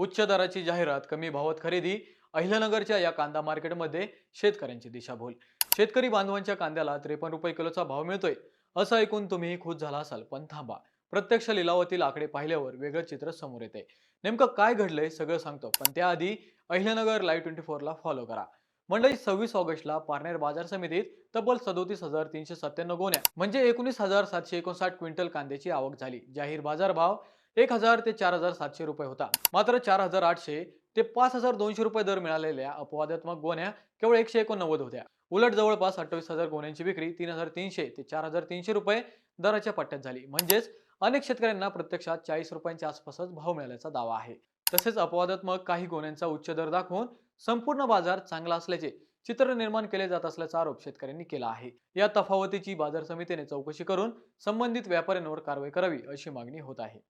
उच्च दराची जाहिरात, कमी भावात खरेदी, अहिल्यानगरच्या या कांदा मार्केटमध्ये शेतकऱ्यांची दिशाभूल. शेतकरी बांधवांच्या कांद्याला 53 रुपये किलोचा भाव मिळतोय असं ऐकून तुम्ही खुश झाला असाल, पण थांबा. प्रत्यक्ष लिलावातील आकडे पाहिल्यावर वेगळं चित्र समोर येते. नेमकं काय घडलंय सगळं सांगतो, पण त्याआधी अहिल्यानगर लाईव्ह 24 ला फॉलो करा. मंडळी, 26 ऑगस्टला पारनेर बाजार समितीत तब्बल 37,397 गोण्या म्हणजे 19,759 क्विंटल कांद्याची आवक झाली. जाहीर बाजारभाव 1,000 ते 4,700 रुपये होता. मात्र 4,800 ते 5,200 रुपये दर मिळालेल्या अपवादात्मक गोण्या केवळ 189 होत्या. उलट जवळपास 28,000 गोण्यांची विक्री 3,300 ते 4,300 रुपये दराच्या पट्ट्यात झाली. म्हणजेच अनेक शेतकऱ्यांना प्रत्यक्षात 40 रुपयांच्या आसपासच भाव मिळाल्याचा दावा आहे. तसेच अपवादात्मक काही गोण्यांचा उच्च दर दाखवून संपूर्ण बाजार चांगला असल्याचे चित्र निर्माण केले जात असल्याचा आरोप शेतकऱ्यांनी केला आहे. या तफावतीची बाजार समितीने चौकशी करून संबंधित व्यापाऱ्यांवर कारवाई करावी अशी मागणी होत आहे.